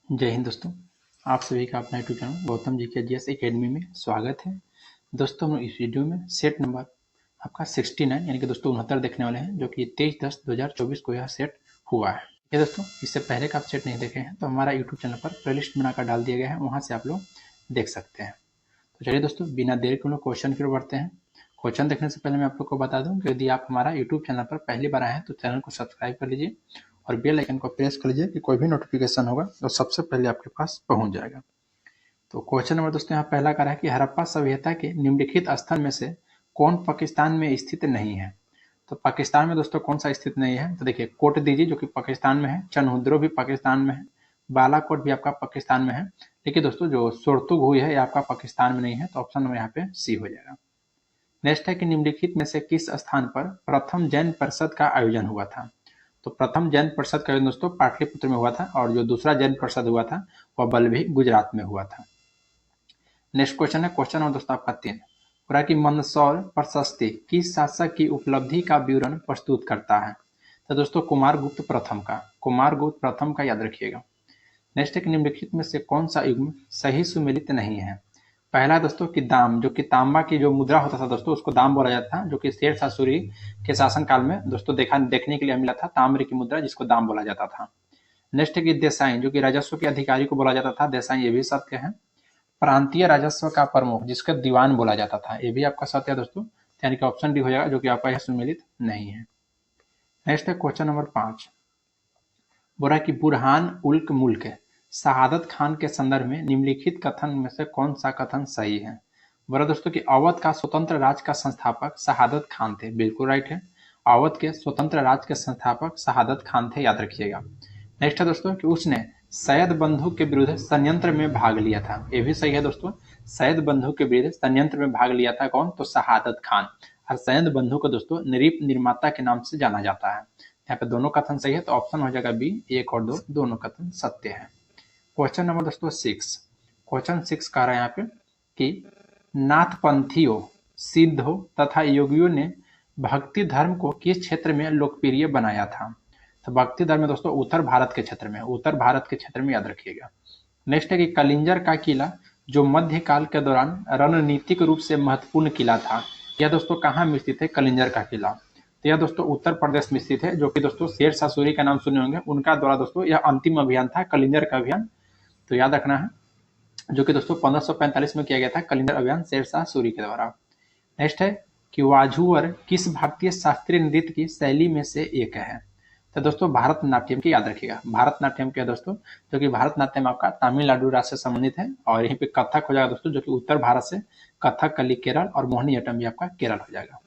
जय हिंद दोस्तों। आप सभी का अपना यूट्यूब चैनल गौतम जी के जीएस एकेडमी में स्वागत है। दोस्तों हम इस वीडियो में सेट नंबर आपका 69 यानी कि दोस्तों 69 देखने वाले हैं, जो कि 23/10/2024 को यह सेट हुआ है। ये दोस्तों इससे पहले का आप सेट नहीं देखे हैं तो हमारा यूट्यूब चैनल पर प्लेलिस्ट बनाकर डाल दिया गया है, वहाँ से आप लोग देख सकते हैं। तो चलिए दोस्तों बिना देर के हम लोग क्वेश्चन की ओर बढ़ते हैं। क्वेश्चन देखने से पहले मैं आप लोग को बता दूं कि यदि आप हमारा यूट्यूब चैनल पर पहली बार आए हैं तो चैनल को सब्सक्राइब कर लीजिए और बेल आइकन को प्रेस कर लीजिए कि कोई भी नोटिफिकेशन होगा तो सबसे पहले आपके पास पहुंच जाएगा। तो क्वेश्चन नंबर दोस्तों यहाँ पहला कह रहा है कि हड़प्पा सभ्यता के निम्नलिखित स्थल में से कौन पाकिस्तान में स्थित नहीं है। तो पाकिस्तान में दोस्तों कौन सा स्थित नहीं है, तो देखिए कोट दीजिए जो कि पाकिस्तान में है, चनहुद्रो भी पाकिस्तान में है, बालाकोट भी आपका पाकिस्तान में है, लेकिन दोस्तों जो सोरतुग हुई है ये आपका पाकिस्तान में नहीं है, तो ऑप्शन नंबर यहाँ पे सी हो जाएगा। नेक्स्ट है कि निम्नलिखित में से किस स्थान पर प्रथम जैन परिषद का आयोजन हुआ था। तो प्रथम जैन परिषद का आयोजन दोस्तों पाटलिपुत्र में हुआ था और जो दूसरा जैन परिषद हुआ था वह बल्लभी गुजरात में हुआ था। नेक्स्ट क्वेश्चन है क्वेश्चन नंबर दोस्तों आपका 3 पूरा की मंदसौर प्रशस्ति किस शासक की उपलब्धि का विवरण प्रस्तुत करता है। तो दोस्तों कुमारगुप्त प्रथम का याद रखिएगा। नेक्स्ट है कि निम्नलिखित में से कौन सा युग्म सही सुमेलित नहीं है। पहला दोस्तों कि दाम, जो कि तांबा की जो मुद्रा होता था दोस्तों उसको दाम बोला जाता था, जो कि शेर शाह सूरी के शासन काल में दोस्तों देखने के लिए मिला था ताम्र की मुद्रा जिसको दाम बोला जाता था। नेक्स्ट है कि देसाई, जो कि राजस्व के अधिकारी को बोला जाता था देसाई, ये भी सत्य है। प्रांतीय राजस्व का प्रमुख जिसका दीवान बोला जाता था, ये भी आपका सत्य है दोस्तों, यानी कि ऑप्शन डी हो जाएगा जो कि आपका यह सुमेलित नहीं है। नेक्स्ट है क्वेश्चन नंबर 5 बोला कि बुरहान उल्क मुल्क शहादत खान के संदर्भ में निम्नलिखित कथन में से कौन सा कथन सही है। बोला दोस्तों कि अवध का स्वतंत्र राज्य का संस्थापक शहादत खान थे, बिल्कुल राइट है। अवध के स्वतंत्र राज्य के संस्थापक शहादत खान थे, याद रखिएगा। नेक्स्ट है दोस्तों कि उसने सैयद बंधु के विरुद्ध संयंत्र में भाग लिया था, ये भी सही है दोस्तों। सैयद बंधु के विरुद्ध संयंत्र में भाग लिया था कौन, तो शहादत खान। और सैयद बंधु को दोस्तों नरीप निर्माता के नाम से जाना जाता है। यहाँ पे दोनों कथन सही है, तो ऑप्शन हो जाएगा बी, 1 और 2 दोनों कथन सत्य है। क्वेश्चन नंबर दोस्तों 6 क्वेश्चन 6 कह रहा है यहाँ पे कि नाथपंथियों, सिद्धों तथा योगियों ने भक्ति धर्म को किस क्षेत्र में लोकप्रिय बनाया था। तो भक्ति धर्म में दोस्तों उत्तर भारत के क्षेत्र में, उत्तर भारत के क्षेत्र में, याद रखिएगा। नेक्स्ट है कि कलिंजर का किला जो मध्यकाल के दौरान रणनीतिक रूप से महत्वपूर्ण किला था, यह दोस्तों कहाँ में स्थित है, कलिंजर का किला। तो यह दोस्तों उत्तर प्रदेश में स्थित है, जो कि दोस्तों शेर शाह सूरी का नाम सुने होंगे, उनका द्वारा दोस्तों यह अंतिम अभियान था कलिंजर का अभियान, तो याद रखना है, जो कि दोस्तों 1545 में किया गया था कलिंजर अभियान शेर शाह सूरी के द्वारा। नेक्स्ट है कि वाझुवर किस भारतीय शास्त्रीय नृत्य की शैली में से एक है। तो दोस्तों भारतनाट्यम की याद रखिएगा, भारतनाट्यम क्या दोस्तों, जो कि भारतनाट्यम आपका तमिलनाडु राज्य से संबंधित है, और यहीं पे कथक हो जाएगा दोस्तों, जो कि उत्तर भारत से, कथकली केरल, और मोहिनीअट्टम भी आपका केरल हो जाएगा।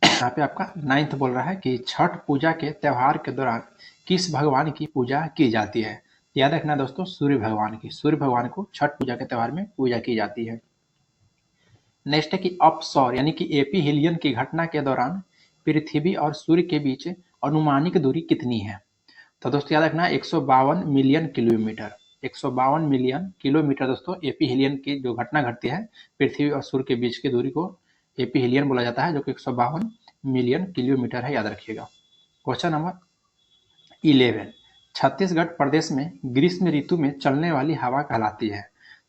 यहाँ पे आपका 9th बोल रहा है कि छठ पूजा के त्योहार के दौरान किस भगवान की पूजा की जाती है। याद रखना दोस्तों सूर्य भगवान की, सूर्य भगवान को छठ पूजा के त्योहार में पूजा की जाती है। नेक्स्ट है कि अपसौर यानी कि एपीहिलियन की घटना के दौरान पृथ्वी और सूर्य के बीच अनुमानिक दूरी कितनी है। तो दोस्तों याद रखना 152 मिलियन किलोमीटर, 152 मिलियन किलोमीटर दोस्तों एपीहिलियन की जो घटना घटती है पृथ्वी और सूर्य के बीच की दूरी को एपीहिलियन बोला जाता है, जो कि 152 मिलियन किलोमीटर है, याद रखिएगा। क्वेश्चन नंबर 11 छत्तीसगढ़ प्रदेश में ग्रीष्म ऋतु में चलने वाली हवा कहलाती है।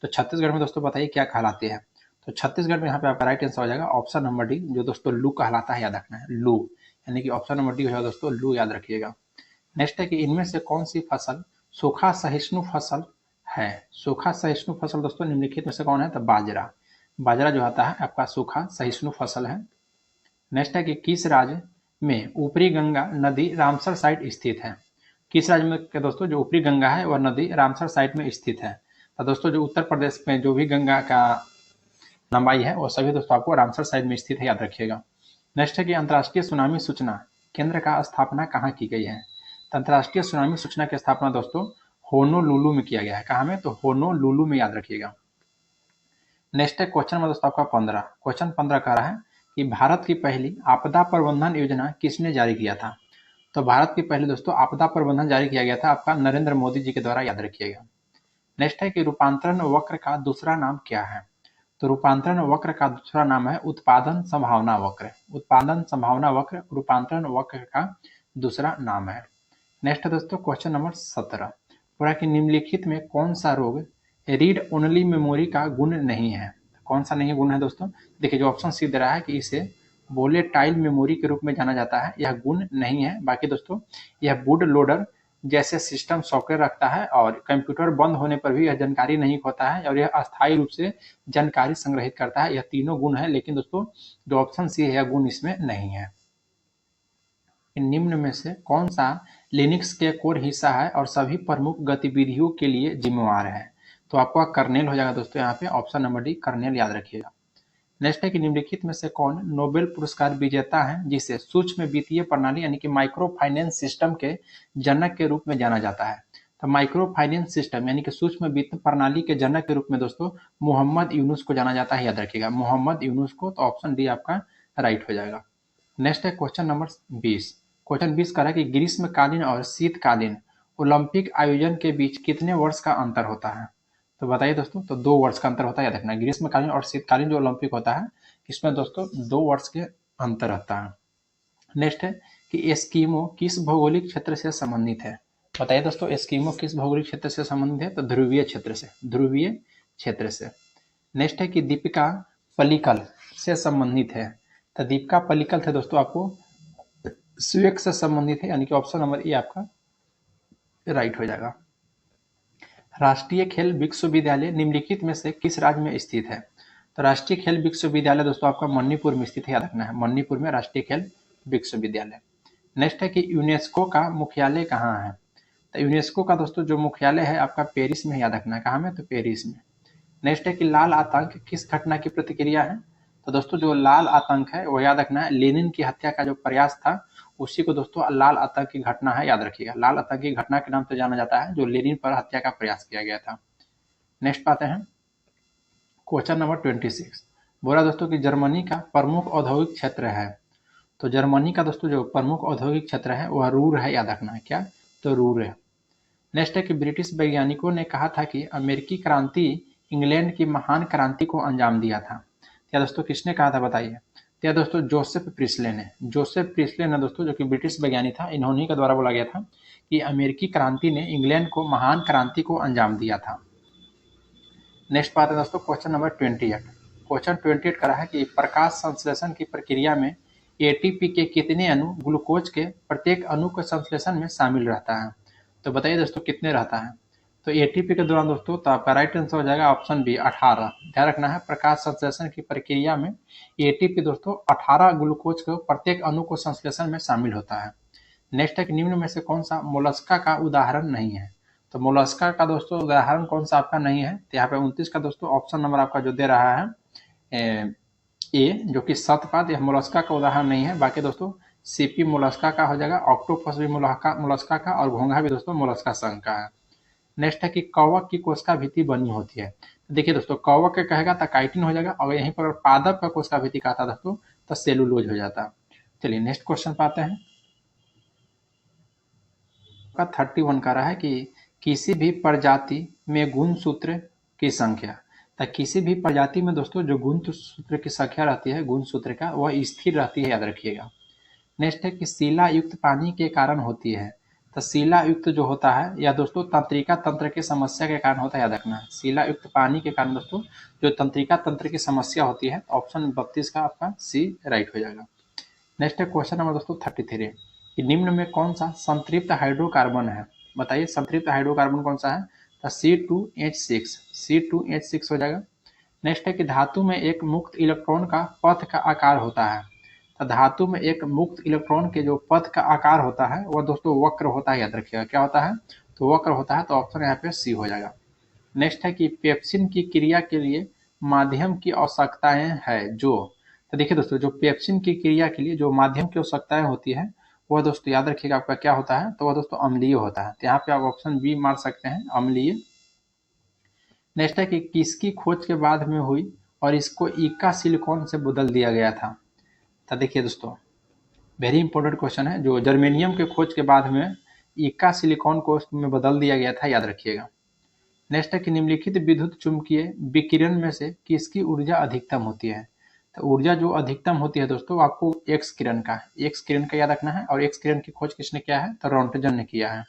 तो छत्तीसगढ़ में दोस्तों बताइए क्या कहलाती है। तो छत्तीसगढ़ में यहाँ पे आपका राइट आंसर हो जाएगा ऑप्शन नंबर डी, जो दोस्तों लू कहलाता है, याद रखना है लू, यानी कि ऑप्शन नंबर डी हो जाएगा दोस्तों लू, याद रखिएगा। नेक्स्ट है कि इनमें से कौन सी फसल सूखा सहिष्णु फसल है। सूखा सहिष्णु फसल दोस्तों निम्नलिखित में से कौन है, तो बाजरा, बाजरा जो आता है आपका सूखा सहिष्णु फसल है। नेक्स्ट है कि किस राज्य में ऊपरी गंगा नदी रामसर साइट स्थित है। किस राज्य में के दोस्तों जो ऊपरी गंगा है वह नदी रामसर साइट में स्थित है। तो दोस्तों जो उत्तर प्रदेश में जो भी गंगा का लंबाई है वो सभी दोस्तों आपको रामसर साइट में स्थित है, याद रखिएगा। नेक्स्ट है कि अंतर्राष्ट्रीय सुनामी सूचना केंद्र का स्थापना कहाँ की गई है। तो अंतर्राष्ट्रीय सुनामी सूचना की स्थापना दोस्तों होनोलुलु में किया गया है, कहाँ में, तो होनोलुलु में, याद रखिएगा। नेक्स्ट है क्वेश्चन नंबर दोस्तों आपका 15 क्वेश्चन 15 कह रहा है कि भारत की पहली आपदा प्रबंधन योजना किसने जारी किया था। तो भारत की पहली दोस्तों आपदा प्रबंधन जारी किया गया था आपका नरेंद्र मोदी जी के द्वारा, याद रखिएगा। नेक्स्ट है कि रूपांतरण वक्र का दूसरा नाम क्या है। तो रूपांतरण वक्र का दूसरा नाम है उत्पादन संभावना वक्र, उत्पादन संभावना वक्र रूपांतरण वक्र का दूसरा नाम है। नेक्स्ट है दोस्तों क्वेश्चन नंबर 17 बोला कि निम्नलिखित में कौन सा रोग रीड ओनली मेमोरी का गुण नहीं है। कौन सा नहीं गुण है दोस्तों? देखिए जो ऑप्शन सी दे रहा है कि इसे वोलेटाइल मेमोरी के रूप में जाना जाता है, यह गुण नहीं है। बाकी दोस्तों यह बूट लोडर जैसे सिस्टम सॉफ्टवेयर रखता है और कंप्यूटर बंद होने पर भी यह जानकारी नहीं खोता है और यह अस्थायी रूप से जानकारी संग्रहित करता है। यह तीनों गुण है, लेकिन दोस्तों जो ऑप्शन सी है यह गुण इसमें नहीं है। निम्न में से कौन सा लिनक्स के कोर हिस्सा है और सभी प्रमुख गतिविधियों के लिए जिम्मेवार है? तो आपका कर्नेल हो जाएगा दोस्तों यहाँ पे, ऑप्शन नंबर डी कर्नेल याद रखिएगा। नेक्स्ट है कि निम्नलिखित में से कौन नोबेल पुरस्कार विजेता है जिसे सूक्ष्म वित्तीय प्रणाली यानी कि माइक्रो फाइनेंस सिस्टम के जनक के रूप में जाना जाता है? तो माइक्रो फाइनेंस सिस्टम यानी कि सूक्ष्म वित्त प्रणाली के जनक के रूप में दोस्तों मोहम्मद यूनुस को जाना जाता है, याद रखिएगा मोहम्मद यूनुस को। तो ऑप्शन डी आपका राइट हो जाएगा। नेक्स्ट है क्वेश्चन नंबर 20। क्वेश्चन 20 कह रहा है कि ग्रीष्मकालीन और शीतकालीन ओलंपिक आयोजन के बीच कितने वर्ष का अंतर होता है? तो बताइए दोस्तों, तो 2 वर्ष का अंतर होता है, याद रखना। ग्रीष्मकालीन और शीतकालीन जो ओलंपिक होता है इसमें दोस्तों 2 वर्ष के अंतर रहता है। नेक्स्ट है कि एस्किमो किस भौगोलिक क्षेत्र से संबंधित है? बताइए दोस्तों, एस्किमो किस भौगोलिक क्षेत्र से संबंधित है? तो ध्रुवीय क्षेत्र से, ध्रुवीय क्षेत्र से। नेक्स्ट है कि दीपिका पल्लिकल से संबंधित है। तो दीपिका पल्लिकल थे दोस्तों आपको स्वेक से संबंधित है, यानी कि ऑप्शन नंबर ए आपका राइट हो जाएगा। राष्ट्रीय खेल विश्वविद्यालय निम्नलिखित में से किस राज्य में स्थित है? तो राष्ट्रीय खेल विश्वविद्यालय दोस्तों आपका मणिपुर में स्थित है, याद रखना है मणिपुर में राष्ट्रीय खेल विश्वविद्यालय। नेक्स्ट है कि यूनेस्को का मुख्यालय कहाँ है? तो यूनेस्को का दोस्तों जो मुख्यालय है आपका पेरिस में, याद रखना है कहाँ में? तो पेरिस में। नेक्स्ट है कि लाल आतंक किस घटना की प्रतिक्रिया है? तो दोस्तों जो लाल आतंक है वो याद रखना है लेनिन की हत्या का जो प्रयास था उसी को दोस्तों लाल आतंक की घटना है, याद रखिएगा। लाल आतंक की घटना के नाम से जाना जाता है जो लेनिन पर हत्या का प्रयास किया गया था। नेक्स्ट पाते हैं क्वेश्चन नंबर 26। बोला दोस्तों कि जर्मनी का प्रमुख औद्योगिक क्षेत्र है। तो जर्मनी का दोस्तों जो प्रमुख औद्योगिक क्षेत्र है वह रूर है, याद रखना है क्या? तो रूर है। नेक्स्ट है कि ब्रिटिश वैज्ञानिकों ने कहा था कि अमेरिकी क्रांति इंग्लैंड की महान क्रांति को अंजाम दिया था। क्या दोस्तों किसने कहा था बताइए? क्या दोस्तों जोसेफ प्रिस्ले ने। जोसेफ प्रिस्ले ने दोस्तों जो कि ब्रिटिश वैज्ञानिक था, इन्होंने का द्वारा बोला गया था कि अमेरिकी क्रांति ने इंग्लैंड को महान क्रांति को अंजाम दिया था। नेक्स्ट बात है दोस्तों क्वेश्चन नंबर 28। क्वेश्चन 28 करा है कि प्रकाश संश्लेषण की प्रक्रिया में एटीपी के कितने अणु ग्लूकोज के प्रत्येक अणु के संश्लेषण में शामिल रहता है? तो बताइए दोस्तों कितने रहता है? तो एटीपी के दौरान दोस्तों तो आपका राइट आंसर हो जाएगा ऑप्शन बी 18। ध्यान रखना है प्रकाश संश्लेषण की प्रक्रिया में एटीपी दोस्तों 18 ग्लूकोज के प्रत्येक अणु को संश्लेषण में शामिल होता है। नेक्स्ट है कि निम्न में से कौन सा मोलस्का का उदाहरण नहीं है? तो मोलस्का का दोस्तों उदाहरण कौन सा आपका नहीं है? तो यहाँ पे 29 का दोस्तों ऑप्शन नंबर आपका जो दे रहा है ए जो कि शतपात, यह मोलस्का का उदाहरण नहीं है। बाकी दोस्तों सीपी मोलस्का का हो जाएगा, ऑक्टोपस भी मोलस्का का और घोंघा भी दोस्तों मोलस्का संघ का है। नेक्स्ट है कि कवक की कोशिका भित्ति बनी होती है। देखिए दोस्तों कवक के कहेगा तो काइटिन हो जाएगा और यहीं पर पादप का कोशिका भित्ति कहता दोस्तों तो सेलुलोज हो जाता। चलिए नेक्स्ट क्वेश्चन पे आते हैं। 31 कह रहा है कि किसी भी प्रजाति में गुणसूत्र की संख्या। तो किसी भी प्रजाति में दोस्तों जो गुणसूत्र की संख्या रहती है गुणसूत्र का वह स्थिर रहती है, याद रखिएगा। नेक्स्ट है कि शिला युक्त पानी के कारण होती है। तो शिला युक्त जो होता है या दोस्तों तंत्रिका तंत्र की समस्या के कारण होता है, याद रखना। शिला युक्त पानी के कारण दोस्तों जो तंत्रिका तंत्र की समस्या होती है ऑप्शन 32 का आपका सी राइट हो जाएगा। नेक्स्ट है क्वेश्चन नंबर दोस्तों 33 कि निम्न में कौन सा संतृप्त हाइड्रोकार्बन है? बताइए संतृप्त हाइड्रोकार्बन कौन सा है? तो C2H6, C2H6 हो जाएगा। नेक्स्ट है कि धातु में एक मुक्त इलेक्ट्रॉन का पथ का आकार होता है। तो धातु में एक मुक्त इलेक्ट्रॉन के जो पथ का आकार होता है वह दोस्तों वक्र होता है, याद रखिएगा क्या होता है? तो वक्र होता है। तो ऑप्शन यहाँ पे सी हो जाएगा। नेक्स्ट है कि पेप्सिन की क्रिया के लिए माध्यम की आवश्यकताएं है जो। तो देखिए दोस्तों जो पेप्सिन की क्रिया के लिए जो माध्यम की आवश्यकताएं होती है वह दोस्तों याद रखिएगा आपका क्या होता है? तो वह दोस्तों अम्लीय होता है। तो यहाँ पे आप ऑप्शन बी मार सकते हैं अम्लीय। नेक्स्ट है कि किसकी खोज के बाद में हुई और इसको इका सिलिकॉन से बदल दिया गया था? तो देखिए दोस्तों वेरी इंपॉर्टेंट क्वेश्चन है, जो जर्मेनियम के खोज के बाद में इका सिलिकॉन को में बदल दिया गया था, याद रखिएगा। नेक्स्ट है कि निम्नलिखित विद्युत चुंबकीय विकिरण में से किसकी ऊर्जा अधिकतम होती है? तो ऊर्जा जो अधिकतम होती है दोस्तों आपको एक्स किरण का याद रखना है। और एक्स किरण की खोज किसने किया है? तो रोंटगन ने किया है।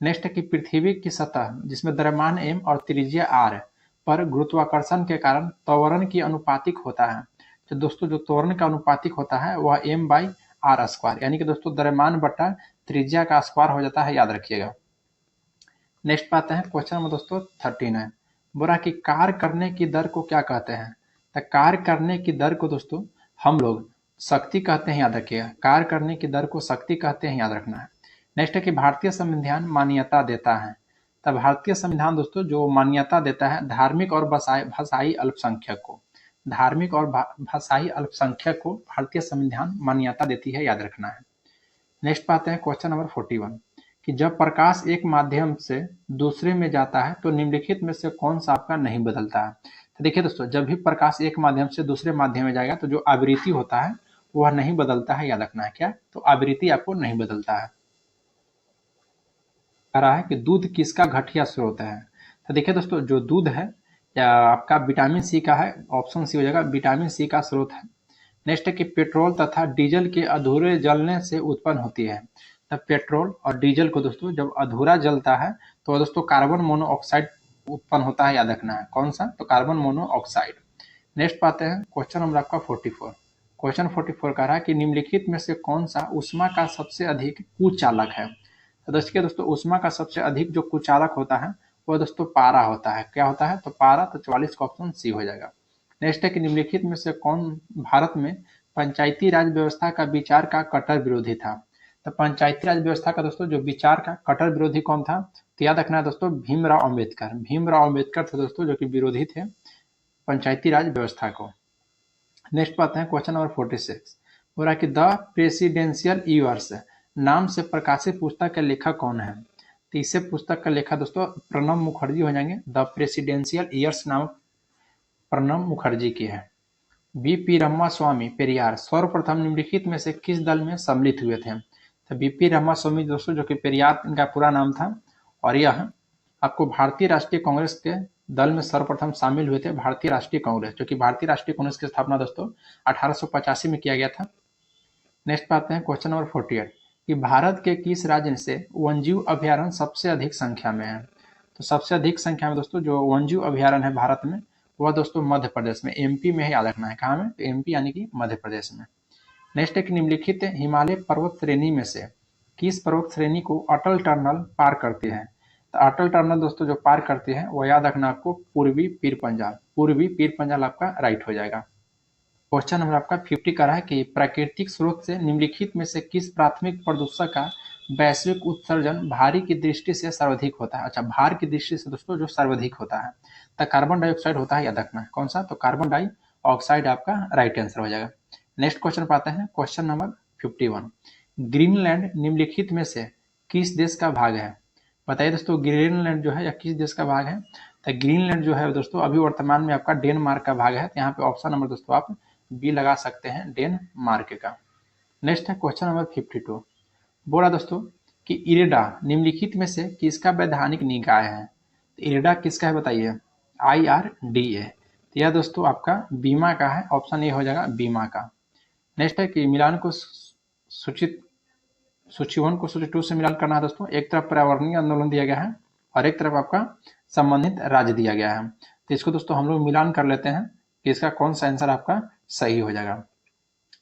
नेक्स्ट है कि पृथ्वी की सतह जिसमें द्रव्यमान m और त्रिज्या r पर गुरुत्वाकर्षण के कारण त्वरण की अनुपातिक होता है। तो दोस्तों जो त्वरण का अनुपातिक होता है वह m/r², यानी कि दोस्तों द्रव्यमान बटा त्रिज्या का स्क्वायर हो जाता है, याद रखिएगा। नेक्स्ट पाते हैं क्वेश्चन नंबर दोस्तों 39। बोला कि कार्य करने की दर को क्या कहते हैं? तो कार्य करने की दर को दोस्तों हम लोग शक्ति कहते हैं, याद रखिएगा। कार्य करने की दर को शक्ति कहते हैं, याद रखना है। नेक्स्ट है कि भारतीय संविधान मान्यता देता है। तो भारतीय संविधान दोस्तों जो मान्यता देता है धार्मिक और भाषाई अल्पसंख्यक को, धार्मिक और भाषाई अल्पसंख्यक को भारतीय संविधान मान्यता देती है, याद रखना है। नेक्स्ट पाते हैं क्वेश्चन नंबर 41 कि जब प्रकाश एक माध्यम से दूसरे में जाता है तो निम्नलिखित में से कौन सा आपका नहीं बदलता है? तो देखिए दोस्तों, जब भी प्रकाश एक माध्यम से दूसरे माध्यम में जाएगा तो जो आवृत्ति होता है वह नहीं बदलता है, याद रखना है। क्या? तो आवृत्ति आपको नहीं बदलता है। कह रहा है कि दूध किसका घटिया स्रोत है? तो देखिए दोस्तों, जो दूध है या आपका विटामिन सी का है, ऑप्शन सी हो जाएगा, विटामिन सी का स्रोत है। नेक्स्ट है कि पेट्रोल तथा डीजल के अधूरे जलने से उत्पन्न होती है। तब पेट्रोल और डीजल को दोस्तों जब अधूरा जलता है तो दोस्तों कार्बन मोनोऑक्साइड उत्पन्न होता है, याद रखना है। कौन सा? तो कार्बन मोनोऑक्साइड। नेक्स्ट पाते हैं क्वेश्चन नंबर आपका 44। क्वेश्चन 44 कह रहा है कि निम्नलिखित में से कौन सा ऊष्मा का सबसे अधिक कुचालक है? तो दोस्तों ऊष्मा का सबसे अधिक जो कुचालक होता है वह दोस्तों पारा होता है। क्या होता है? तो पारा। तो 44 का ऑप्शन सी हो जाएगा। नेक्स्ट है कि निम्नलिखित में से कौन भारत में पंचायती राज व्यवस्था का विचार का कट्टर विरोधी था? तो पंचायती राज व्यवस्था का दोस्तों जो विचार का कट्टर विरोधी कौन था? तो याद रखना है दोस्तों, भीमराव अम्बेडकर। भीमराव अम्बेडकर थे दोस्तों जो कि विरोधी थे पंचायती राज व्यवस्था को। नेक्स्ट पाते हैं क्वेश्चन नंबर 46। बोला कि द प्रेसिडेंशियल ईयर्स नाम से प्रकाशित पुस्तक के लेखक कौन है? तो इसे पुस्तक का लेखक दोस्तों प्रणब मुखर्जी हो जाएंगे। द प्रेसिडेंशियल ईयर्स नामक प्रणब मुखर्जी की है। बीपी रामास्वामी पेरियार सर्वप्रथम निम्नलिखित में से किस दल में सम्मिलित हुए थे? तो बीपी रामास्वामी दोस्तों जो कि पेरियार इनका पूरा नाम था, और यह आपको भारतीय राष्ट्रीय कांग्रेस के दल में सर्वप्रथम शामिल हुए थे। भारतीय राष्ट्रीय कांग्रेस, जो कि भारतीय राष्ट्रीय कांग्रेस की स्थापना दोस्तों 1885 में किया गया था। नेक्स्ट पाते हैं क्वेश्चन नंबर 48 कि भारत के किस राज्य से वन्यजीव अभ्यारण्य सबसे अधिक संख्या में है? तो सबसे अधिक संख्या में दोस्तों जो वन्यजीव अभ्यारण्य है भारत में वह दोस्तों मध्य प्रदेश में, एमपी में है, याद रखना है। कहाँ में? तो एमपी यानी कि मध्य प्रदेश में। नेक्स्ट एक निम्नलिखित हिमालय पर्वत श्रेणी में से किस पर्वत श्रेणी को अटल टनल पार करती है? तो अटल टनल दोस्तों जो पार करती है वो याद रखना आपको पूर्वी पीर पंजाल। पूर्वी पीर पंजाल आपका राइट हो जाएगा। क्वेश्चन नंबर आपका 50 का रहा है कि प्राकृतिक स्रोत से निम्नलिखित में से किस प्राथमिक प्रदूषक का वैश्विक उत्सर्जन भारी की दृष्टि से सर्वाधिक होता है? अच्छा, भार की दृष्टि से दोस्तों जो सर्वाधिक होता है तो कार्बन डाइऑक्साइड होता है, याद रखना है। कौन सा? तो कार्बन डाइऑक्साइड आपका राइट आंसर हो जाएगा। नेक्स्ट क्वेश्चन पाते हैं क्वेश्चन नंबर 51। ग्रीनलैंड निम्नलिखित में से किस देश का भाग है? बताइए दोस्तों, ग्रीनलैंड जो है या किस देश का भाग है? तो ग्रीनलैंड जो है दोस्तों अभी वर्तमान में आपका डेनमार्क का भाग है। तो यहाँ पे ऑप्शन नंबर दोस्तों आप बी लगा सकते हैं, डेनमार्क का। नेक्स्ट है क्वेश्चन नंबर 52। बोला दोस्तों कि इरेडा निम्नलिखित में से किसका वैधानिक निकाय है? तो इरेडा किसका है बताइए? IRDA। तो यह दोस्तों आपका बीमा का है, ऑप्शन ए हो जाएगा बीमा का। नेक्स्ट है कि मिलान को सूची 1 को सूची 2 से मिलान करना है दोस्तों। एक तरफ पर्यावरणीय आंदोलन दिया गया है और एक तरफ आपका संबंधित राज्य दिया गया है। तो इसको दोस्तों हम लोग मिलान कर लेते हैं कि इसका कौन सा आंसर आपका सही हो जाएगा।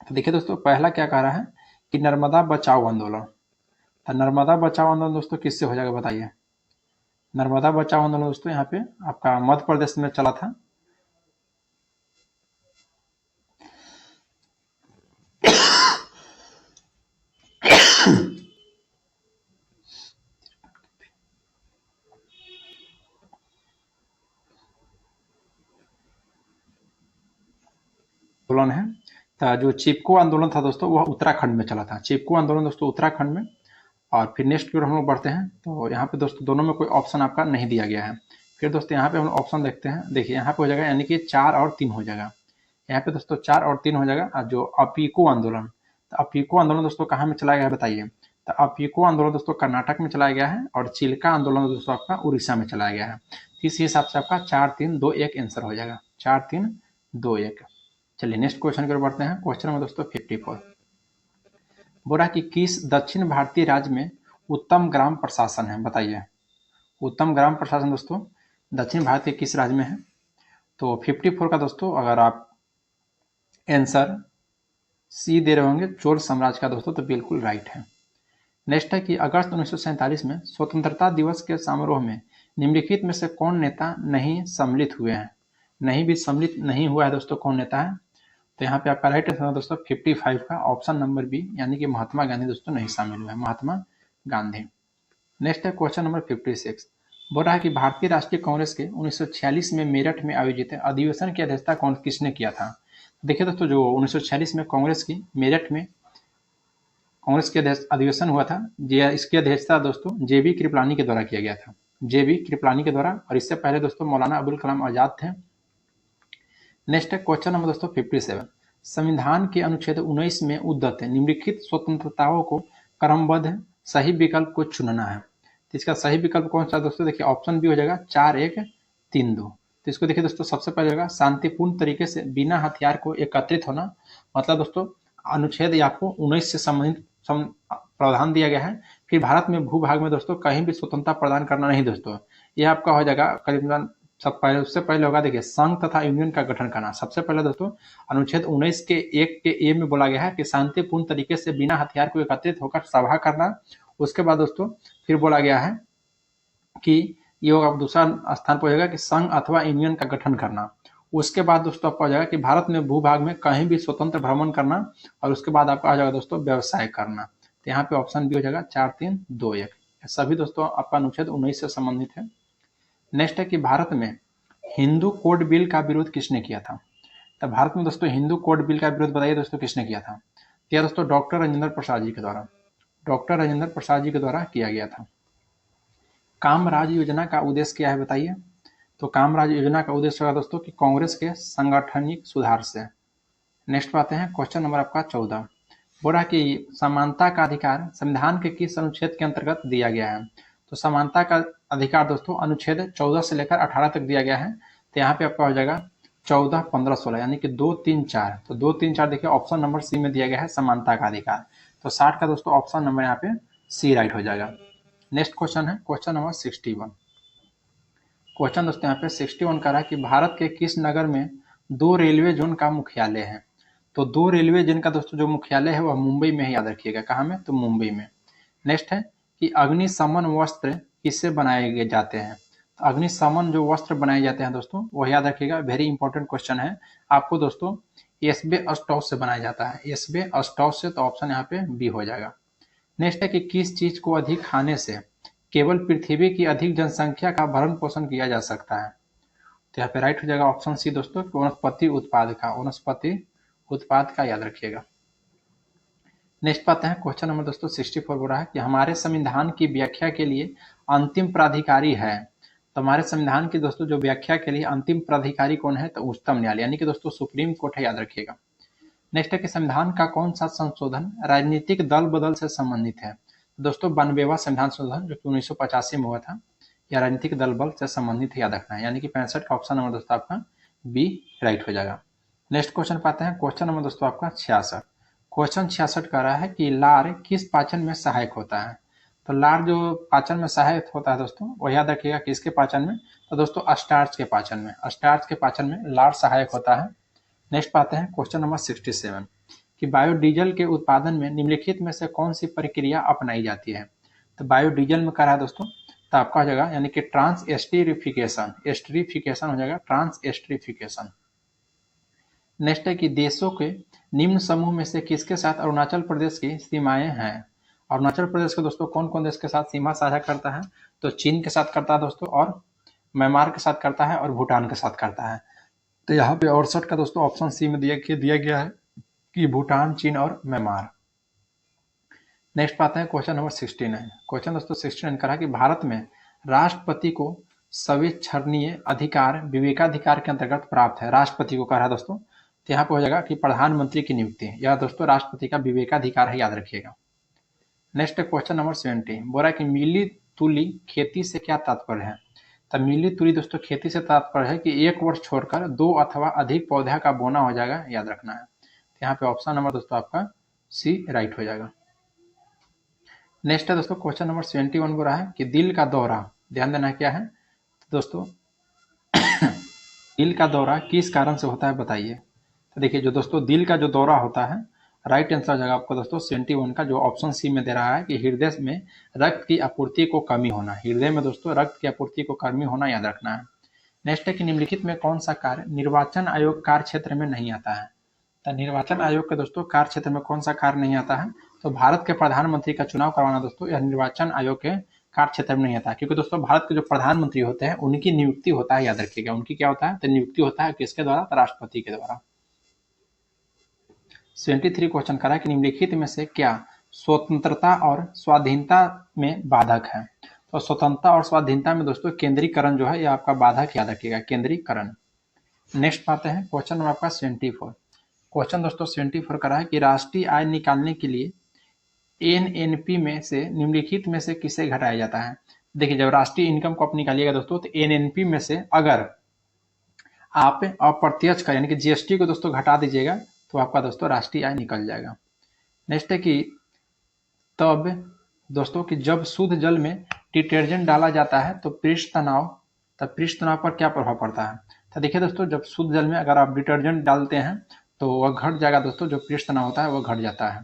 तो देखिए दोस्तों, पहला क्या कह रहा है कि नर्मदा बचाओ आंदोलन। तो नर्मदा बचाओ आंदोलन दोस्तों किससे हो जाएगा बताइए? नर्मदा बचाओ आंदोलन दोस्तों यहाँ पे आपका मध्य प्रदेश में चला था। आंदोलन है। तो जो चिपको आंदोलन था दोस्तों वह उत्तराखंड में चला था। चिपको आंदोलन दोस्तों उत्तराखंड में। और फिर नेक्स्ट की ओर हम लोग बढ़ते हैं। तो यहाँ पे दोस्तों दोनों में कोई ऑप्शन आपका नहीं दिया गया है। फिर दोस्तों यहाँ पे हम ऑप्शन देखते हैं। देखिए यहाँ पे हो जाएगा यानी कि 4 और 3 हो जाएगा। यहाँ पे दोस्तों 4 और 3 हो जाएगा। और जो अपीको आंदोलन, तो अपीको आंदोलन दोस्तों कहाँ में चलाया गया है बताइए? तो अपीको आंदोलन दोस्तों कर्नाटक में चलाया गया है और चिल्का आंदोलन दोस्तों आपका उड़ीसा में चलाया गया है। इस हिसाब से आपका 4 3 2 1 आंसर हो जाएगा। 4 3 2 1। चलिए नेक्स्ट क्वेश्चन की ओर बढ़ते हैं। क्वेश्चन नंबर दोस्तों 54। बोला कि किस दक्षिण भारतीय राज्य में उत्तम ग्राम प्रशासन है? बताइए, उत्तम ग्राम प्रशासन दोस्तों दक्षिण भारत के किस राज्य में है? तो 54 का दोस्तों अगर आप आंसर सी दे रहे होंगे, चोल साम्राज्य का दोस्तों, तो बिल्कुल राइट है। नेक्स्ट है कि अगस्त 1947 में स्वतंत्रता दिवस के समारोह में निम्नलिखित में से कौन नेता नहीं सम्मिलित हुए हैं? नहीं भी सम्मिलित नहीं हुआ है दोस्तों, कौन नेता है? तो यहाँ पे आपका राइट आंसर है दोस्तों 55 का ऑप्शन नंबर बी, यानी कि महात्मा गांधी दोस्तों नहीं शामिल हुए हैं, महात्मा गांधी। नेक्स्ट है क्वेश्चन नंबर 56, बोल रहा है कि भारतीय राष्ट्रीय कांग्रेस के 1946 में मेरठ में आयोजित अधिवेशन की अध्यक्षता कौन किसने किया था? देखिए दोस्तों, जो 1946 में कांग्रेस की मेरठ में कांग्रेस के अधिवेशन हुआ था, इसकी अध्यक्षता दोस्तों जेबी कृपलानी के द्वारा किया गया था, जेबी कृपलानी के द्वारा। और इससे पहले दोस्तों मौलाना अबुल कलाम आजाद थे। नेक्स्ट है क्वेश्चन नंबर दोस्तों 57, संविधान के अनुच्छेद 19 में उद्धृत निम्नलिखित स्वतंत्रताओं को क्रमबद्ध सही विकल्प को चुनना है। तो इसका सही विकल्प कौन सा दोस्तों? देखिए ऑप्शन बी हो जाएगा 4132। तो इसको देखिए दोस्तों, सबसे पहले होगा शांतिपूर्ण तरीके से बिना हथियार को एकत्रित होना। मतलब दोस्तों अनुच्छेद आपको 19 से संबंधित प्रावधान दिया गया है। फिर भारत में भूभाग में दोस्तों कहीं भी स्वतंत्रता प्रदान करना नहीं दोस्तों। यह आपका हो जाएगा करीबन सब पहले, उससे पहले होगा देखिए संघ तथा यूनियन का गठन करना। सबसे पहले दोस्तों अनुच्छेद 19 के 1 के ए में बोला गया है कि शांतिपूर्ण तरीके से बिना हथियार को एकत्रित होकर सभा करना। उसके बाद दोस्तों फिर बोला गया है कि ये होगा दूसरा स्थान पर हो जाएगा कि संघ अथवा यूनियन का गठन करना। उसके बाद दोस्तों आपका हो जाएगा कि भारत में भूभाग में कहीं भी स्वतंत्र भ्रमण करना। और उसके बाद आपका आ जाएगा दोस्तों व्यवसाय करना। तो यहाँ पे ऑप्शन बी हो जाएगा 4321। सभी दोस्तों आपका अनुच्छेद 19 से संबंधित है। नेक्स्ट है कि भारत में हिंदू कोड बिल का विरोध किसने किया था? तो भारत में दोस्तों हिंदू कोड बिल का विरोध बताइए दोस्तों किसने किया था? तो दोस्तों डॉक्टर राजेंद्र प्रसाद जी के द्वारा, डॉक्टर राजेंद्र प्रसाद जी के द्वारा किया गया था। कामराज योजना का उद्देश्य क्या है बताइए? तो कामराज योजना का उद्देश्य होगा दोस्तों कि कांग्रेस के सांगठनिक सुधार से। नेक्स्ट आते हैं क्वेश्चन नंबर आपका 14, बोला कि समानता का अधिकार संविधान के किस अनुच्छेद के अंतर्गत दिया गया है? तो समानता का अधिकार दोस्तों अनुच्छेद 14 से लेकर 18 तक दिया गया है। तो यहाँ पे आपका हो जाएगा 14, 15, 16, यानी कि 2, 3, 4। तो 2, 3, 4 देखिए ऑप्शन नंबर सी में दिया गया है समानता का अधिकार। तो 60 का दोस्तों ऑप्शन नंबर यहाँ पे सी राइट हो जाएगा। नेक्स्ट क्वेश्चन है क्वेश्चन नंबर 61। क्वेश्चन दोस्तों यहाँ पे 61 का रहा कि भारत के किस नगर में 2 रेलवे जोन का मुख्यालय है? तो 2 रेलवे जोन का दोस्तों जो मुख्यालय है वह मुंबई में ही, याद रखिएगा कहाँ में? तो मुंबई में। नेक्स्ट है कि अग्निशमन वस्त्र किससे बनाए जाते हैं? तो अग्निशमन जो वस्त्र बनाए जाते हैं दोस्तों वह याद रखिएगा, वेरी इंपॉर्टेंट क्वेश्चन है आपको दोस्तों, एस्बेस्टॉस से बनाया जाता है, एस्बेस्टॉस से। तो ऑप्शन यहाँ पे बी हो जाएगा। नेक्स्ट है कि किस चीज को अधिक खाने से केवल पृथ्वी की अधिक जनसंख्या का भरण पोषण किया जा सकता है? तो यहाँ पे राइट हो जाएगा ऑप्शन सी दोस्तों, वनस्पति उत्पाद का, वनस्पति उत्पाद का याद रखिएगा। नेक्स्ट पाते हैं क्वेश्चन नंबर दोस्तों 64 हो रहा है कि हमारे संविधान की व्याख्या के लिए अंतिम प्राधिकारी है। तो हमारे संविधान की दोस्तों जो व्याख्या के लिए अंतिम प्राधिकारी कौन है? तो उच्चतम न्यायालय, यानी कि दोस्तों सुप्रीम कोर्ट है, याद रखिएगा। नेक्स्ट है कि संविधान का कौन सा संशोधन राजनीतिक दल बदल से संबंधित है? दोस्तों 92वां संविधान संशोधन जो कि 1985 में हुआ था, या राजनीतिक दल बल से संबंधित याद रखना है, यानी कि 65 का ऑप्शन नंबर दोस्तों आपका बी राइट हो जाएगा। नेक्स्ट क्वेश्चन पाते हैं क्वेश्चन नंबर दोस्तों आपका 66। क्वेश्चन 66 कह रहा है कि लार किस पाचन में सहायक होता है? तो लार जो पाचन में सहायक होता है दोस्तों वो याद रखिएगा किसके पाचन में? तो दोस्तों स्टार्च के पाचन में, स्टार्च के पाचन में लार सहायक होता है। नेक्स्ट पाते हैं क्वेश्चन नंबर 67 कि बायोडीजल के उत्पादन में निम्नलिखित में से कौन सी प्रक्रिया अपनाई जाती है? तो बायोडीजल में कह रहा है दोस्तों, तो आपका हो जाएगा यानी कि ट्रांस एस्टरीफिकेशन, एस्टरीफिकेशन हो जाएगा, ट्रांस एस्टरीफिकेशन। नेक्स्ट है कि देशों के निम्न समूह में से किसके साथ अरुणाचल प्रदेश की सीमाएं हैं? अरुणाचल प्रदेश के दोस्तों कौन कौन देश के साथ सीमा साझा करता है? तो चीन के साथ करता है दोस्तों, और म्यांमार के साथ करता है, और भूटान के साथ करता है। तो यहाँ पे 68 का दोस्तों ऑप्शन सी में दिया गया है कि भूटान, चीन और म्यांमार। नेक्स्ट पाते हैं क्वेश्चन नंबर 69। क्वेश्चन दोस्तों 69 कहा कि भारत में राष्ट्रपति को स्वेच्छरणीय अधिकार विवेकाधिकार के अंतर्गत प्राप्त है। राष्ट्रपति को कह रहा है दोस्तों, तो यहाँ पे हो जाएगा कि प्रधानमंत्री की नियुक्ति, यह दोस्तों राष्ट्रपति का विवेकाधिकार है, याद रखिएगा। नेक्स्ट क्वेश्चन नंबर 70 बोला कि मिली तुली खेती से क्या तात्पर्य है? तो मिली तुली दोस्तों खेती से तात्पर्य है कि एक वर्ष छोड़कर 2 अथवा अधिक पौधा का बोना हो जाएगा, याद रखना है। तो यहाँ पे ऑप्शन नंबर दोस्तों आपका सी राइट हो जाएगा। नेक्स्ट है दोस्तों क्वेश्चन नंबर 71 बोल रहा है कि दिल का दौरा, ध्यान देना क्या है तो दोस्तों दिल का दौरा किस कारण से होता है बताइए। तो देखिए जो दोस्तों दिल का जो दौरा होता है, राइट आंसर हो जाएगा आपको दोस्तों 71 का, जो ऑप्शन सी में दे रहा है कि हृदय में रक्त की आपूर्ति को कमी होना। हृदय में दोस्तों रक्त की आपूर्ति को कमी होना याद रखना है। नेक्स्ट है कि निम्नलिखित में कौन सा कार्य निर्वाचन आयोग कार्य क्षेत्र में नहीं आता है। तो निर्वाचन आयोग के दोस्तों कार्य क्षेत्र में कौन सा कार्य नहीं आता है, तो भारत के प्रधानमंत्री का चुनाव करवाना दोस्तों यह निर्वाचन आयोग के कार्य क्षेत्र में नहीं आता, क्योंकि दोस्तों भारत के जो प्रधानमंत्री होते हैं उनकी नियुक्ति होता है, याद रखिएगा उनकी क्या होता है, तो नियुक्ति होता है किसके द्वारा, तो राष्ट्रपति के द्वारा। 73 क्वेश्चन करा कि निम्नलिखित में से क्या स्वतंत्रता और स्वाधीनता में बाधक है। तो स्वतंत्रता और स्वाधीनता में दोस्तों केंद्रीकरण जो है यह आपका बाधक, याद रखिएगा केंद्रीकरण। नेक्स्ट पाते हैं क्वेश्चन नंबर आपका 74। क्वेश्चन दोस्तों 74 करा है कि राष्ट्रीय आय निकालने के लिए एनएनपी में से निम्नलिखित में से किसे घटाया जाता है। देखिए जब राष्ट्रीय इनकम को आप निकालिएगा दोस्तों, तो एनएनपी में से अगर आप अप्रत्यक्ष कर यानी कि जीएसटी को दोस्तों घटा दीजिएगा तो आपका दोस्तों राष्ट्रीय आय निकल जाएगा। नेक्स्ट है कि तब दोस्तों कि जब शुद्ध जल में डिटर्जेंट डाला जाता है तो पृष्ठ तनाव पर क्या प्रभाव पड़ता है। तो देखिए दोस्तों जब शुद्ध जल में अगर आप डिटर्जेंट डालते हैं तो वह घट जाएगा दोस्तों, जो पृष्ठ तनाव होता है वह घट जाता है।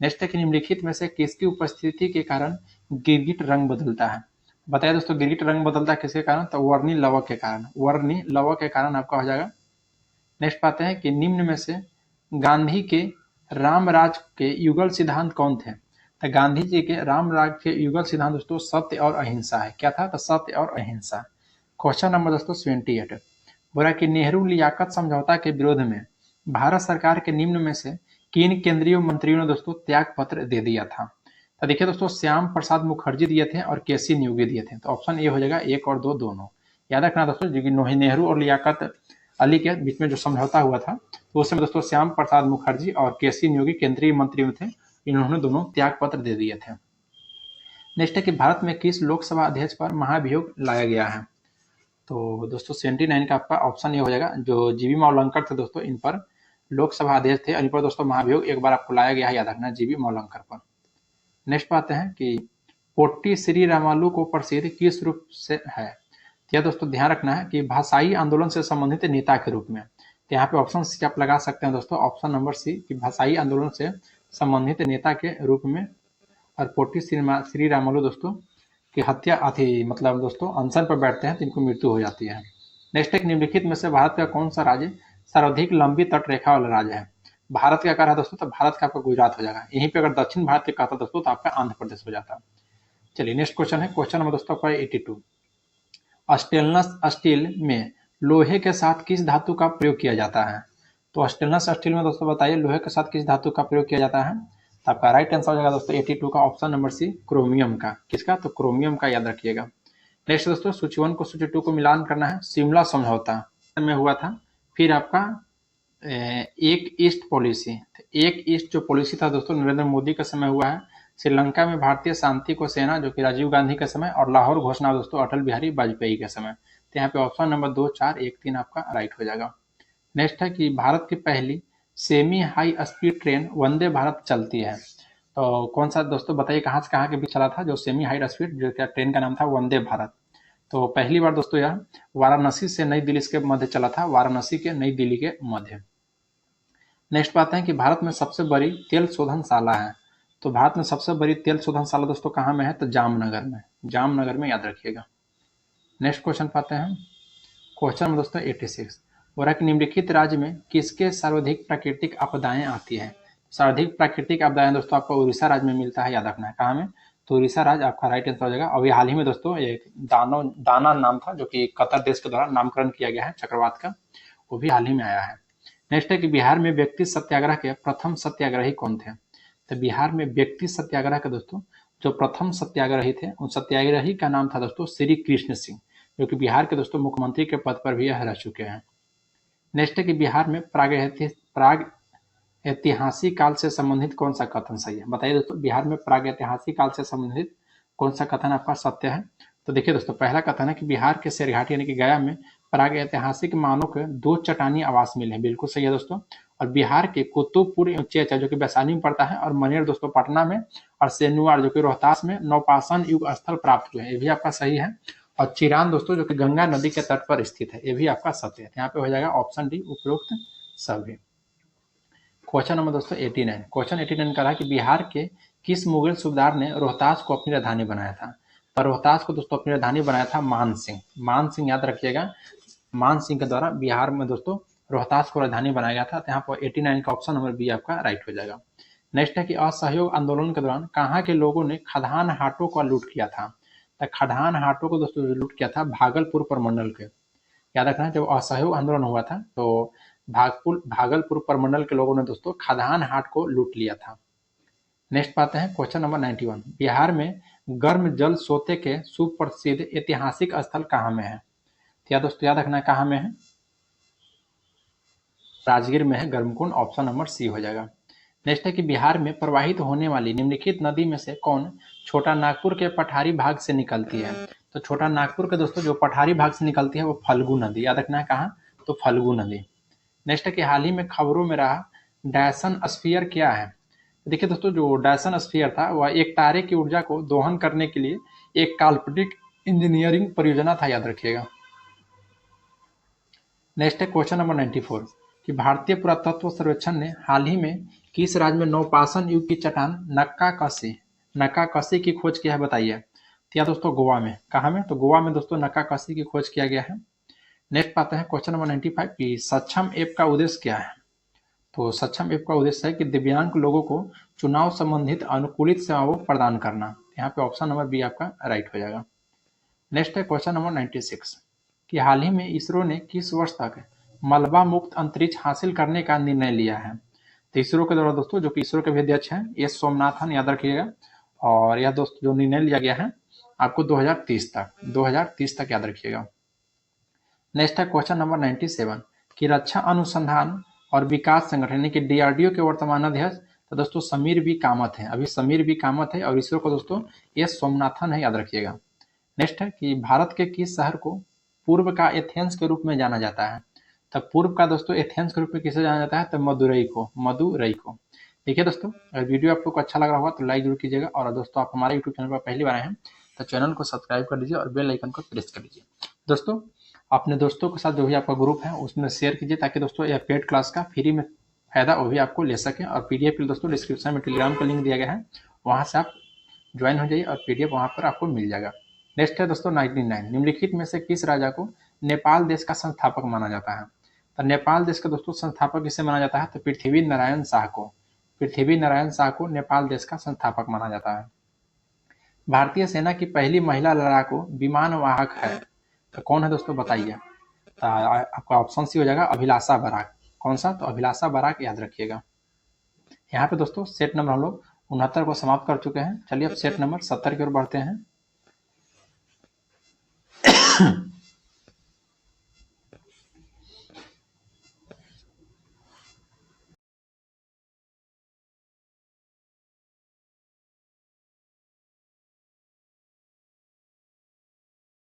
नेक्स्ट है कि निम्नलिखित में से किसकी उपस्थिति के कारण गिरगिट रंग बदलता है। बताइए दोस्तों गिरगिट रंग बदलता है किसके कारण, तो वर्णी लवक के कारण, वर्णी लवक के कारण आपका हो जाएगा। नेक्स्ट पाते हैं कि निम्न में से गांधी के रामराज के युगल सिद्धांत कौन थे। तो गांधी जी के रामराज के युगल सिद्धांत दोस्तों सत्य और अहिंसा है। क्या था, तो सत्य और अहिंसा। क्वेश्चन नंबर दोस्तों 78 बोला कि नेहरू लियाकत समझौता के विरोध में भारत सरकार के निम्न में से किन केंद्रीय मंत्रियों ने दोस्तों त्याग पत्र दे दिया था। तो देखिए दोस्तों श्याम प्रसाद मुखर्जी दिए थे और केसी न्योगी दिए थे। तो ऑप्शन ए हो जाएगा 1 और 2 दोनों। याद रखना दोस्तों नेहरू और लियाकत अली के बीच में जो समझौता हुआ था तो उसमें दोस्तों श्याम प्रसाद मुखर्जी और केसी न्योगी केंद्रीय मंत्री में थे, इन्होंने दोनों त्याग पत्र दे दिए थे। नेक्स्ट है कि भारत में किस लोकसभा अध्यक्ष पर महाभियोग लाया गया है। तो दोस्तों 79 का आपका ऑप्शन ये हो जाएगा, जो जीवी मावलंकर थे दोस्तों इन पर लोकसभा अध्यक्ष थे, इन पर दोस्तों महाभियोग एक बार आपको लाया गया है, याद रखना जीवी मावलंकर पर। नेक्स्ट पाते हैं कि पोट्टी श्री रामालू को प्रसिद्ध किस रूप से है। यह दोस्तों ध्यान रखना है कि भाषाई आंदोलन से संबंधित नेता के रूप में। तो यहाँ पे ऑप्शन सी आप लगा सकते हैं दोस्तों, ऑप्शन नंबर सी कि भाषाई आंदोलन से संबंधित नेता के रूप में। और पोट्टी श्री रामालू दोस्तों की हत्या मतलब दोस्तों अनशन पर बैठते हैं तो इनको मृत्यु हो जाती है। नेक्स्ट एक निम्नलिखित में से भारत का कौन सा राज्य सर्वाधिक लंबी तट रेखा वाला राज्य है। भारत क्या कर रहा है दोस्तों, तो भारत का आपका गुजरात हो जाएगा। यहीं पे अगर दक्षिण भारत के कहता दोस्तों तो आपका आंध्र प्रदेश हो जाता। चलिए नेक्स्ट क्वेश्चन है, क्वेश्चन नंबर दोस्तों आपका 82। स्टेनलेस स्टील में लोहे के साथ किस धातु का प्रयोग किया जाता है। तो स्टेनलेस स्टील में दोस्तों बताइए लोहे के साथ किस धातु का प्रयोग किया जाता है। तो आपका राइट आंसर हो जाएगा दोस्तों 82 का ऑप्शन नंबर सी क्रोमियम का। किसका, तो क्रोमियम का, याद रखिएगा। नेक्स्ट दोस्तों सूची 1 को सूची 2 को मिलान करना है। शिमला समझौता में हुआ था, फिर आपका एक ईस्ट पॉलिसी, एक ईस्ट जो पॉलिसी था दोस्तों नरेंद्र मोदी के समय हुआ है। श्रीलंका में भारतीय शांति को सेना जो कि राजीव गांधी के समय, और लाहौर घोषणा दोस्तों अटल बिहारी वाजपेयी के समय। तो यहाँ पे ऑप्शन नंबर 2, 4, 1, 3 आपका राइट हो जाएगा। नेक्स्ट है कि भारत की पहली semi high speed train Vande Bharat चलती है। तो कौन सा दोस्तों बताइए कहाँ से कहाँ के बीच चला था जो सेमी हाई स्पीड जो क्या ट्रेन का नाम था वंदे भारत। तो पहली बार दोस्तों यह वाराणसी से नई दिल्ली के मध्य चला था, वाराणसी के नई दिल्ली के मध्य। नेक्स्ट बात है कि भारत में सबसे बड़ी तेल शोधनशाला है। तो भारत में सबसे बड़ी तेल शोधनशाला दोस्तों कहाँ में है, तो जामनगर में, जामनगर में, याद रखिएगा। नेक्स्ट क्वेश्चन पाते हैं, क्वेश्चन दोस्तों 86 हो रहा है कि निम्नलिखित राज्य में किसके सर्वाधिक प्राकृतिक आपदाएं आती है। सर्वाधिक प्राकृतिक आपदाएं दोस्तों आपको उड़ीसा राज्य में मिलता है, याद रखना है कहाँ में, तो उड़ीसा राज्य आपका राइट आंसर हो जाएगा। अभी हाल ही में दोस्तों एक दाना नाम था जो कि कतर देश के द्वारा नामकरण किया गया है चक्रवात का, वो भी हाल ही में आया है। नेक्स्ट है कि बिहार में व्यक्ति सत्याग्रह के प्रथम सत्याग्रही कौन थे। तो बिहार में व्यक्ति सत्याग्रह के दोस्तों जो प्रथम सत्याग्रही थे उन सत्याग्रही का नाम था दोस्तों श्री कृष्ण सिंह, जो कि बिहार के दोस्तों मुख्यमंत्री के पद पर भी रह चुके हैं। नेक्स्ट है कि बिहार में प्राग ऐतिहासिक काल से संबंधित कौन सा कथन सही है। बताइए दोस्तों बिहार में प्राग ऐतिहासिक काल से संबंधित कौन सा कथन आपका सत्य है। तो देखिए दोस्तों पहला कथन है कि बिहार के शेरघाटी यानी कि गया में प्राग ऐतिहासिक मानव के 2 चट्टानी आवास मिले हैं, बिल्कुल सही है दोस्तों। और बिहार के कुतुबपुर उच्चैचा जो कि वैशाली में पड़ता है, और मनेर दोस्तों पटना में, और सेनुआर जो कि रोहतास में नवपाषाण युग स्थल प्राप्त हुए हैं, ये भी आपका सही है। और चिरान दोस्तों जो कि गंगा नदी के तट पर स्थित है, ये भी आपका सत्य है। यहाँ पे हो जाएगा ऑप्शन डी उपरोक्त सभी। क्वेश्चन नंबर दोस्तों 89, क्वेश्चन 89 कह रहा है कि बिहार के किस मुगल सूबेदार ने रोहतास को अपनी राजधानी बनाया था? तो रोहतास को दोस्तों अपनी राजधानी बनाया था मान सिंह। मान सिंह याद रखिएगा, मान सिंह के द्वारा बिहार में दोस्तों रोहतास को राजधानी बनाया गया था। तो यहाँ पर 89 का ऑप्शन नंबर बी आपका राइट हो जाएगा। नेक्स्ट है कि असहयोग आंदोलन के दौरान कहाँ के लोगों ने खदान हाटों का लूट किया था? तो खदान हाटों को दोस्तों लूट किया था भागलपुर प्रमंडल के। याद रखना, जब असहयोग आंदोलन हुआ था तो भागलपुर प्रमंडल के लोगों ने दोस्तों खदान हाट को लूट लिया था। नेक्स्ट पाते हैं क्वेश्चन नंबर 91, बिहार में गर्म जल सोते के सुप्रसिद्ध ऐतिहासिक स्थल कहाँ में है? तो दोस्तों याद रखना कहाँ में है, राजगीर में है गर्मकुंड, ऑप्शन नंबर सी हो जाएगा। नेक्स्ट है कि बिहार में प्रवाहित होने वाली निम्नलिखित नदी में से कौन छोटा नागपुर के पठारी भाग से निकलती है? तो छोटा नागपुर के दोस्तों जो पठारी भाग से निकलती है वो फल्गु नदी। याद रखना है कहाँ, तो फल्गु नदी। नेक्स्ट है कि हाल ही में खबरों में रहा डायसन स्फीयर क्या है? देखिए दोस्तों, जो डायसन स्फीयर था वह एक तारे की ऊर्जा को दोहन करने के लिए एक काल्पनिक इंजीनियरिंग परियोजना था, याद रखिएगा। नेक्स्ट है क्वेश्चन नंबर 94 कि भारतीय पुरातत्व सर्वेक्षण ने हाल ही में किस राज्य में नवपाषाण युग की चट्टान नक्काकशी की खोज किया है, बताइए? तो या दोस्तों गोवा में। कहाँ में? तो गोवा में दोस्तों नक्काकशी की खोज किया गया है। नेक्स्ट पाते हैं क्वेश्चन नंबर 95 कि सक्षम ऐप का उद्देश्य क्या है? तो सक्षम ऐप का उद्देश्य है कि दिव्यांग लोगों को चुनाव संबंधित अनुकूलित सेवाओं प्रदान करना। यहाँ पे ऑप्शन नंबर बी आपका राइट हो जाएगा। नेक्स्ट है क्वेश्चन नंबर 96 कि हाल ही में इसरो ने किस वर्ष तक मलबा मुक्त अंतरिक्ष हासिल करने का निर्णय लिया है? तो इसरो के द्वारा दोस्तों जो कि इसरो के भी अध्यक्ष हैं एस सोमनाथन, याद रखिएगा। और यह दोस्तों जो निर्णय लिया गया है आपको 2030 तक याद रखिएगा। नेक्स्ट है क्वेश्चन नंबर 97 कि रक्षा अनुसंधान और विकास संगठन यानी कि डीआरडीओ के वर्तमान अध्यक्ष तो दोस्तों समीर बी कामत है, अभी समीर बी कामत है, और इसरो को दोस्तों एस सोमनाथन है, याद रखिएगा। नेक्स्ट है कि भारत के किस शहर को पूर्व का एथेंस के रूप में जाना जाता है? तब पूर्व का दोस्तों एथेंस के रूप में किसे जाना जाता है? तो मदुरई को। देखिए दोस्तों, अगर वीडियो आप लोग को अच्छा लग रहा होगा तो लाइक जरूर कीजिएगा, और दोस्तों आप हमारे यूट्यूब चैनल पर पहली बार आए हैं तो चैनल को सब्सक्राइब कर लीजिए और बेल आइकन को प्रेस कर लीजिए। दोस्तों अपने दोस्तों के साथ जो भी आपका ग्रुप है उसमें शेयर कीजिए, ताकि दोस्तों यह पेड क्लास का फ्री में फायदा वो भी आपको ले सकें। और पीडीएफ के लिए दोस्तों डिस्क्रिप्शन में टेलीग्राम का लिंक दिया गया है, वहाँ से आप ज्वाइन हो जाइए और पीडीएफ वहाँ पर आपको मिल जाएगा। नेक्स्ट है दोस्तों 99, निम्नलिखित में से किस राजा को नेपाल देश का संस्थापक माना जाता है? तो नेपाल देश का दोस्तों संस्थापक किसे माना जाता है? तो पृथ्वी नारायण शाह को नेपाल देश का संस्थापक माना जाता है। भारतीय सेना की पहली महिला लड़ाकू विमान वाहक है तो कौन है दोस्तों, बताइए? तो आपका ऑप्शन सी हो जाएगा अभिलाषा बराक। कौन सा? तो अभिलाषा बराक, याद रखिएगा। यहाँ पे दोस्तों सेट नंबर हम लोग 69 को समाप्त कर चुके हैं। चलिए अब सेट नंबर 70 की ओर बढ़ते हैं।